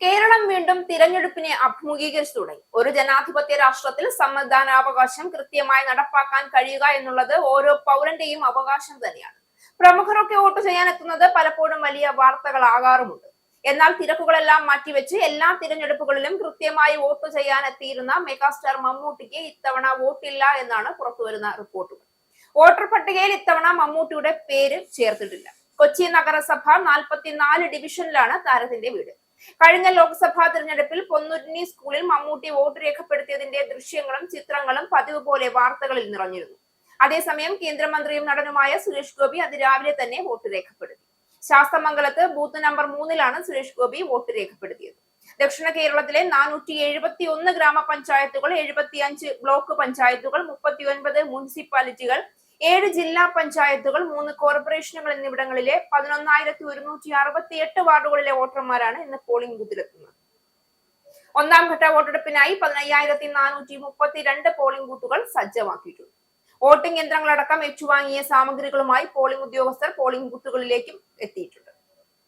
കേരളം വീണ്ടും തിരഞ്ഞെടുപ്പിനെ അഭിമുഖീകരിച്ചു തുടങ്ങി. ഒരു ജനാധിപത്യ രാഷ്ട്രത്തിൽ സമ്മതിദാനാവകാശം കൃത്യമായി നടപ്പാക്കാൻ കഴിയുക എന്നുള്ളത് ഓരോ പൗരന്റെയും അവകാശം തന്നെയാണ്. പ്രമുഖരൊക്കെ വോട്ട് ചെയ്യാനെത്തുന്നത് പലപ്പോഴും വലിയ വാർത്തകളാകാറുമുണ്ട്. എന്നാൽ തിരക്കുകളെല്ലാം മാറ്റിവെച്ച് എല്ലാ തിരഞ്ഞെടുപ്പുകളിലും കൃത്യമായി വോട്ട് ചെയ്യാനെത്തിയിരുന്ന മെഗാസ്റ്റാർ മമ്മൂട്ടിക്ക് ഇത്തവണ വോട്ടില്ല എന്നാണ് പുറത്തുവരുന്ന റിപ്പോർട്ടുകൾ. വോട്ടർ പട്ടികയിൽ ഇത്തവണ മമ്മൂട്ടിയുടെ പേര് ചേർത്തിട്ടില്ല. കൊച്ചി നഗരസഭ 44 ഡിവിഷനിലാണ് താരത്തിന്റെ വീട്. കഴിഞ്ഞ ലോക്സഭാ തിരഞ്ഞെടുപ്പിൽ പൊന്നുരുണി സ്കൂളിൽ മമ്മൂട്ടി വോട്ട് രേഖപ്പെടുത്തിയതിന്റെ ദൃശ്യങ്ങളും ചിത്രങ്ങളും പതിവ് പോലെ വാർത്തകളിൽ നിറഞ്ഞിരുന്നു. അതേസമയം കേന്ദ്രമന്ത്രിയും നടനുമായ സുരേഷ് ഗോപി അതിരാവിലെ തന്നെ വോട്ട് രേഖപ്പെടുത്തി. ശാസ്തമംഗലത്ത് ബൂത്ത് നമ്പർ 3-ലാണ് സുരേഷ് ഗോപി വോട്ട് രേഖപ്പെടുത്തിയത്. ദക്ഷിണ കേരളത്തിലെ 471 ഗ്രാമപഞ്ചായത്തുകൾ, 75 ബ്ലോക്ക് പഞ്ചായത്തുകൾ, 39 മുനിസിപ്പാലിറ്റികൾ, 7 ജില്ലാ പഞ്ചായത്തുകൾ, 3 കോർപ്പറേഷനുകൾ എന്നിവിടങ്ങളിലെ 11,168 വാർഡുകളിലെ വോട്ടർമാരാണ് ഇന്ന് പോളിംഗ് ബൂത്തിലെത്തുന്നത്. ഒന്നാം ഘട്ട വോട്ടെടുപ്പിനായി 15,432 പോളിംഗ് ബൂത്തുകൾ സജ്ജമാക്കിയിട്ടുണ്ട്. വോട്ടിംഗ് യന്ത്രങ്ങളടക്കം ഏറ്റുവാങ്ങിയ സാമഗ്രികളുമായി പോളിംഗ് ഉദ്യോഗസ്ഥർ പോളിംഗ് ബൂത്തുകളിലേക്കും എത്തിയിട്ടുണ്ട്.